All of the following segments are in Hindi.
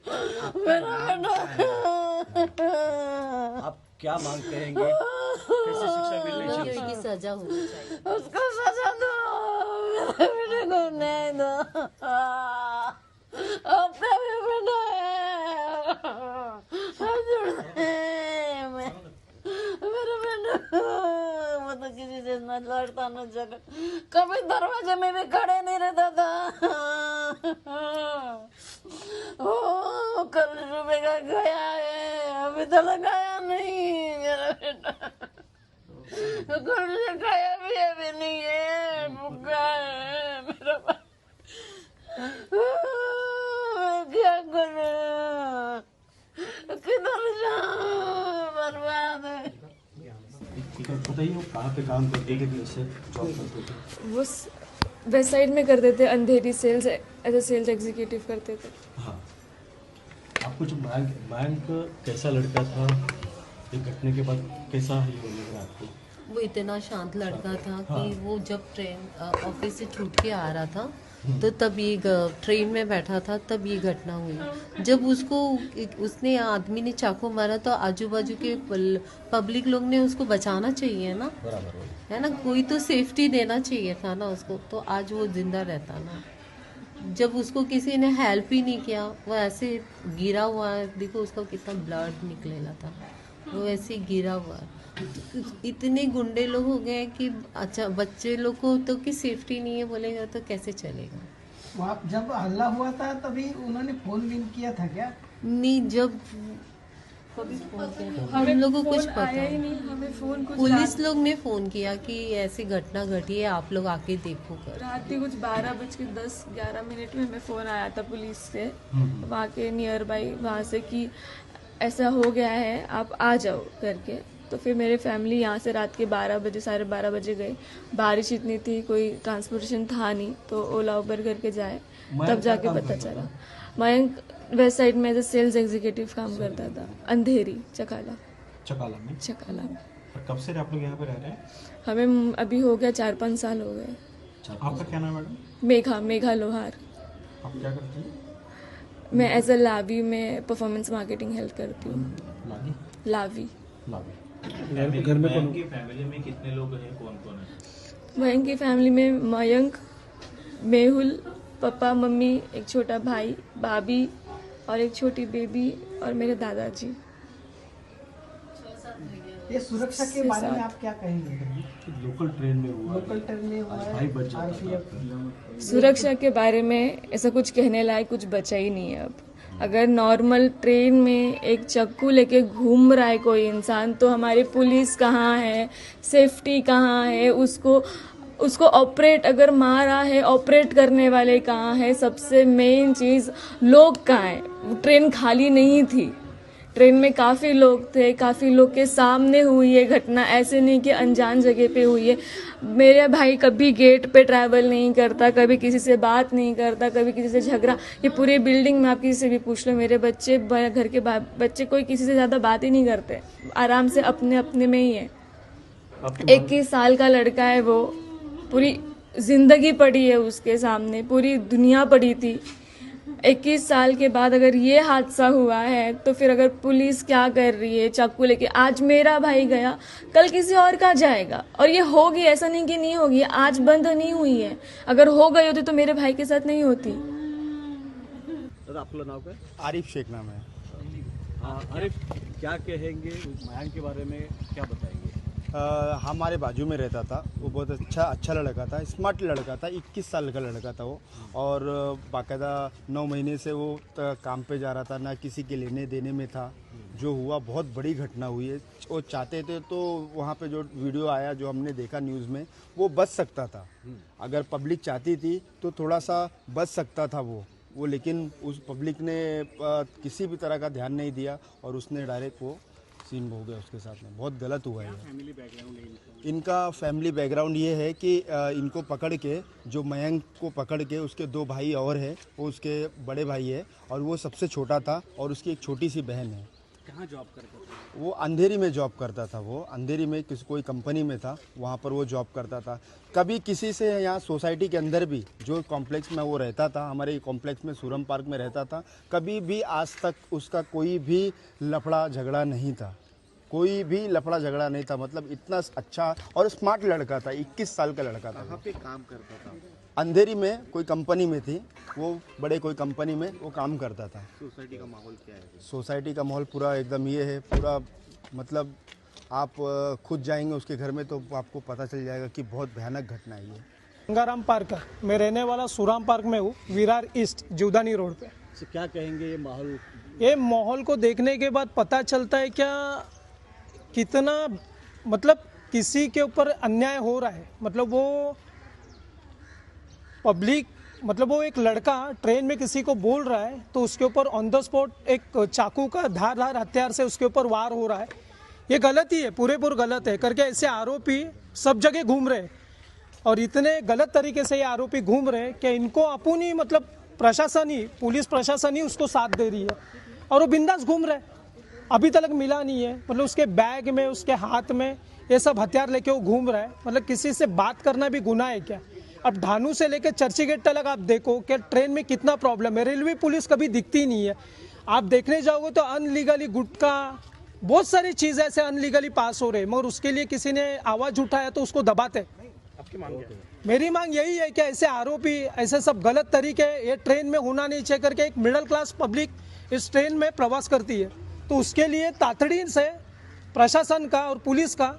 मेरा बेटा। आप क्या मांग करेंगे, कैसे शिक्षा मिलनी चाहिए की सजा होनी चाहिए। उसको सजा दो, मेरे बेटे को न्याय दो। अपना भी बेटा है, मेरा बेटा वो तो किसी से न लड़ता न झगड़, कभी दरवाजे में भी खड़े नहीं रहता था। ओ कल सुबह का गया है, अभी तक गया नहीं मेरा बेटा। कल से खाया भी अभी नहीं है, भूखा है मेरा मैं क्या करूं, किधर जाऊं, बर्बाद है। बताइए वो कहाँ पे काम करते थे, कैसे जॉब करते थे? वो वेस्ट साइड में करते थे, Andheri sales as a sales executive करते थे। हाँ, आपको जो मयंक कैसा लड़का था, ये घटने के बाद कैसा ये लग रहा आपको? वो इतना शांत लड़का था हाँ। कि वो जब ट्रेन ऑफिस से छूट के आ रहा था तो तब ये ट्रेन में बैठा था, तब ये घटना हुई। जब उसने आदमी ने चाकू मारा तो आजू बाजू के पब्लिक लोग ने उसको बचाना चाहिए ना, बराबर है ना, कोई तो सेफ्टी देना चाहिए था ना उसको, तो आज वो जिंदा रहता ना। जब उसको किसी ने हेल्प ही नहीं किया, वो ऐसे गिरा हुआ है, देखो उसका कितना ब्लड निकलेला था, वो ऐसे ही गिरा हुआ है। तो इतने गुंडे लोग हो गए कि अच्छा बच्चे लोग को तो की सेफ्टी नहीं है बोलेगा तो कैसे चलेगा। वहाँ जब हल्ला हुआ था तभी उन्होंने फोन भी किया था क्या? नहीं, जब कभी फोन किया हम लोग को कुछ पता आया ही नहीं। नहीं, हमें फोन कुछ पुलिस लोग ने फोन किया कि ऐसी घटना घटी है, आप लोग आके देखो कर। रात के कुछ 12:10-11 में हमें फ़ोन आया था पुलिस से, वहाँ के नियर बाई, वहाँ से कि ऐसा हो गया है, आप आ जाओ करके। तो फिर मेरे फैमिली यहाँ से रात के 12 बजे 12:30 बजे गए। बारिश इतनी थी, कोई ट्रांसपोर्टेशन था नहीं, तो ओला उबर करके जाए, तब जाके पता चला। मयंक वेस्ट साइड में एज अ सेल्स एग्जीक्यूटिव काम करता था, अंधेरी चकाला में। और कब से आप लोग यहाँ पे रह रहे हैं? हमें अभी हो गया 4-5 साल हो गए। आपका क्या नाम है मैडम? मेघा लोहार। आप क्या करती हैं? मैं एज अ लावी में परफॉर्मेंस मार्केटिंग हेल्प करती हूँ। लावी। घर में कौन? की फैमिली में कितने लोग हैं, कौन कौन है? मयंक की फैमिली में मयंक, मेहुल, पापा मम्मी, एक छोटा भाई, भाभी और एक छोटी बेबी और मेरे दादाजी। ये सुरक्षा के बारे में आप क्या कहेंगे? लोकल ट्रेन में हुआ, लोकल ट्रेन में हुआ आज है, भाई बच जाता RPF सुरक्षा के बारे में ऐसा कुछ कहने लायक कुछ बचा ही नहीं है अब। अगर नॉर्मल ट्रेन में एक चाकू लेके घूम रहा है कोई इंसान, तो हमारी पुलिस कहाँ है, सेफ्टी कहाँ है, उसको ऑपरेट अगर मारा है, ऑपरेट करने वाले कहाँ है, सबसे मेन चीज़ लोग कहाँ हैं। ट्रेन खाली नहीं थी, ट्रेन में काफ़ी लोग थे, काफ़ी लोग के सामने हुई है घटना, ऐसे नहीं कि अनजान जगह पे हुई है। मेरे भाई कभी गेट पे ट्रैवल नहीं करता, कभी किसी से बात नहीं करता, कभी किसी से झगड़ा। ये पूरी बिल्डिंग में आप किसी से भी पूछ लो, मेरे बच्चे, घर के बच्चे कोई किसी से ज़्यादा बात ही नहीं करते, आराम से अपने अपने में ही है। 21 साल का लड़का है वो, पूरी जिंदगी पड़ी है उसके सामने, पूरी दुनिया पड़ी थी। 21 साल के बाद अगर ये हादसा हुआ है तो फिर अगर पुलिस क्या कर रही है चाकू लेके, आज मेरा भाई गया, कल किसी और का जाएगा। और ये होगी, ऐसा नहीं कि नहीं होगी, आज बंद नहीं हुई है, अगर हो गई होती तो मेरे भाई के साथ नहीं होती। दादा आपका नाम क्या? आरिफ शेख नाम है। अरे क्या कहेंगे मयंक के बारे में, क्या बताएंगे? हमारे बाजू में रहता था, वो बहुत अच्छा लड़का था, स्मार्ट लड़का था, 21 साल का लड़का था वो। और बाकायदा 9 महीने से वो काम पे जा रहा था, ना किसी के लेने देने में था। जो हुआ बहुत बड़ी घटना हुई है। वो चाहते थे तो वहाँ पे जो वीडियो आया, जो हमने देखा न्यूज़ में, वो बच सकता था। अगर पब्लिक चाहती थी तो थोड़ा सा बच सकता था वो, लेकिन उस पब्लिक ने किसी भी तरह का ध्यान नहीं दिया और उसने डायरेक्ट वो सीन हो गया उसके साथ में। बहुत गलत हुआ है। फैमिली बैकग्राउंड है इनका फैमिली बैकग्राउंड ये है कि इनको पकड़ के, जो मयंक को पकड़ के, उसके 2 भाई और हैं, वो उसके बड़े भाई है और वो सबसे छोटा था और उसकी एक छोटी सी बहन है। कहाँ जॉब करता था? वो अंधेरी में जॉब करता था। वो अंधेरी में किसी कोई कंपनी में था, वहाँ पर वो जॉब करता था। कभी किसी से यहाँ सोसाइटी के अंदर भी जो कॉम्प्लेक्स में वो रहता था, हमारे कॉम्प्लेक्स में सूरम पार्क में रहता था, कभी भी आज तक उसका कोई भी लफड़ा झगड़ा नहीं था। कोई भी लफड़ा झगड़ा नहीं था। मतलब इतना अच्छा और स्मार्ट लड़का था। 21 साल का लड़का था। कहाँ पे काम करता था? अंधेरी में कोई कंपनी में थी वो, बड़े कोई कंपनी में वो काम करता था। सोसाइटी का माहौल क्या है? सोसाइटी का माहौल पूरा एकदम ये है, पूरा मतलब आप खुद जाएंगे उसके घर में तो आपको पता चल जाएगा कि बहुत भयानक घटना है ये। गंगाराम पार्क है, मैं रहने वाला सूराम पार्क में हूँ, विरार ईस्ट जीवदानी रोड पे। तो क्या कहेंगे ये माहौल को देखने के बाद पता चलता है क्या कितना मतलब किसी के ऊपर अन्याय हो रहा है। मतलब वो पब्लिक, मतलब वो एक लड़का ट्रेन में किसी को बोल रहा है तो उसके ऊपर ऑन द स्पॉट एक चाकू का धारदार हथियार से उसके ऊपर वार हो रहा है। ये गलत ही है, पूरेपूर गलत है करके ऐसे आरोपी सब जगह घूम रहे हैं और इतने गलत तरीके से ये आरोपी घूम रहे हैं कि इनको अपन ही मतलब प्रशासन ही, पुलिस प्रशासन ही उसको साथ दे रही है और वो बिंदास घूम रहे हैं। अभी तक मिला नहीं है। मतलब उसके बैग में, उसके हाथ में ये सब हथियार लेके वो घूम रहा है। मतलब किसी से बात करना भी गुनाह है क्या? अब ढानू से लेकर चर्चगेट तक आप देखो कि ट्रेन में कितना प्रॉब्लम है। रेलवे पुलिस कभी दिखती नहीं है। आप देखने जाओगे तो अनलीगली गुटखा, बहुत सारी चीज़ ऐसे अनलीगली पास हो रहे हैं, मगर उसके लिए किसी ने आवाज़ उठाया तो उसको दबाते। आपकी मांग क्या है? मेरी मांग यही है कि ऐसे आरोपी, ऐसे सब गलत तरीके ये ट्रेन में होना नहीं चाहिए करके एक मिडिल क्लास पब्लिक इस ट्रेन में प्रवास करती है तो उसके लिए तातड़ी से प्रशासन का और पुलिस का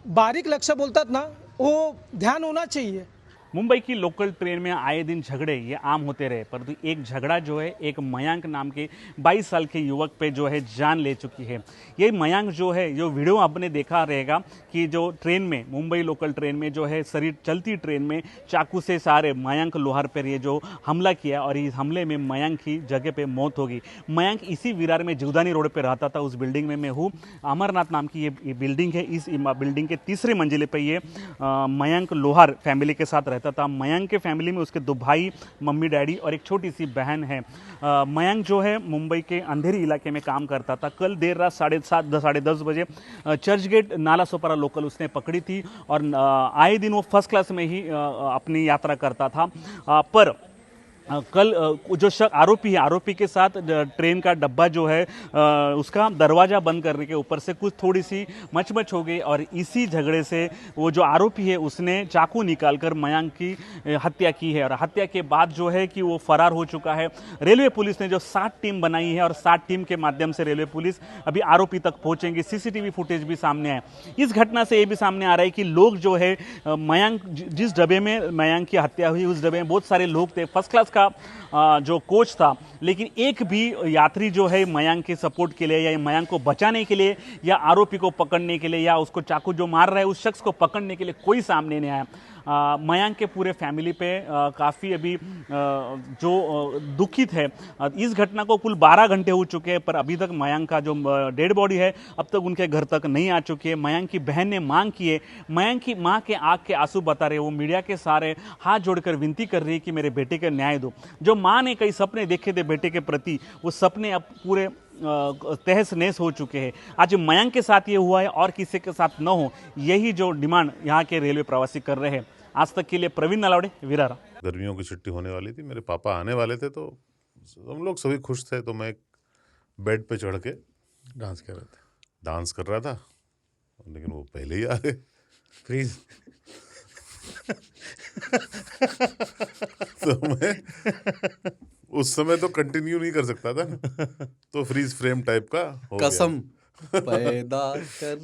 बारीक लक्ष्य बोलतात ना, वो ध्यान होना चाहिए। मुंबई की लोकल ट्रेन में आए दिन झगड़े ये आम होते रहे, परंतु एक झगड़ा जो है एक मयांक नाम के 22 साल के युवक पे जो है जान ले चुकी है। ये मयांक जो है, जो वीडियो आपने देखा रहेगा कि जो ट्रेन में, मुंबई लोकल ट्रेन में जो है चलती ट्रेन में चाकू से सारे मयांक लोहार पर ये जो हमला किया और इस हमले में मयांक की जगह पे मौत हो गई। मयांक इसी विरार में जीवदानी रोड पे रहता था। उस बिल्डिंग में मैं हूँ, अमरनाथ नाम की ये बिल्डिंग है। इस बिल्डिंग के तीसरे मंजिले पे ये मयांक लोहार फैमिली के साथ रहता था। मयांक के फैमिली में उसके 2 भाई, मम्मी डैडी और एक छोटी सी बहन है। मयांक जो है मुंबई के अंधेरी इलाके में काम करता था। कल देर रात 7:30 साढ़े 10 बजे चर्चगेट नाला सोपारा लोकल उसने पकड़ी थी और आए दिन वो फर्स्ट क्लास में ही अपनी यात्रा करता था। पर कल जो आरोपी है, आरोपी के साथ ट्रेन का डब्बा जो है उसका दरवाज़ा बंद करने के ऊपर से कुछ थोड़ी सी मचमच हो गई और इसी झगड़े से वो जो आरोपी है उसने चाकू निकालकर मयांक की हत्या की है और हत्या के बाद जो है कि वो फरार हो चुका है। रेलवे पुलिस ने जो 7 टीम बनाई है और 7 टीम के माध्यम से रेलवे पुलिस अभी आरोपी तक पहुंचेंगी। सीसीटीवी फुटेज भी सामने आए। इस घटना से ये भी सामने आ रहा है कि लोग जो है मयांक, जिस डब्बे में मयांक की हत्या हुई उस डब्बे में बहुत सारे लोग थे। फर्स्ट क्लास जो कोच था, लेकिन एक भी यात्री जो है मयांक के सपोर्ट के लिए या मयांक को बचाने के लिए या आरोपी को पकड़ने के लिए या उसको चाकू जो मार रहा है उस शख्स को पकड़ने के लिए कोई सामने नहीं आया। मयांक के पूरे फैमिली पे काफ़ी अभी जो दुखित है। इस घटना को कुल 12 घंटे हो चुके हैं पर अभी तक मयांक का जो डेड बॉडी है अब तक उनके घर तक नहीं आ चुकी है। मयांक की बहन ने मांग की है, मयांक की माँ के आंख के आंसू बता रहे, वो मीडिया के सारे हाथ जोड़कर विनती कर रही है कि मेरे बेटे के न्याय दो। जो माँ ने कई सपने देखे थे बेटे के प्रति, वो सपने अब पूरे तहस नहस हो चुके हैं। आज मयांक के साथ ये हुआ है और किसी के साथ न हो, यही जो डिमांड यहाँ के रेलवे प्रवासी कर रहे हैं। आज तक के लिए प्रवीण नलावड़े, विरार। गर्मियों की छुट्टी होने वाली थी, मेरे पापा आने वाले थे तो हम लोग सभी खुश थे। तो मैं बेड पे चढ़ के डांस कर रहा था लेकिन वो पहले ही आ गए। फ्रीज तो मैं उस समय तो कंटिन्यू नहीं कर सकता था तो फ्रीज फ्रेम टाइप का हो गया। कसम पैदा कर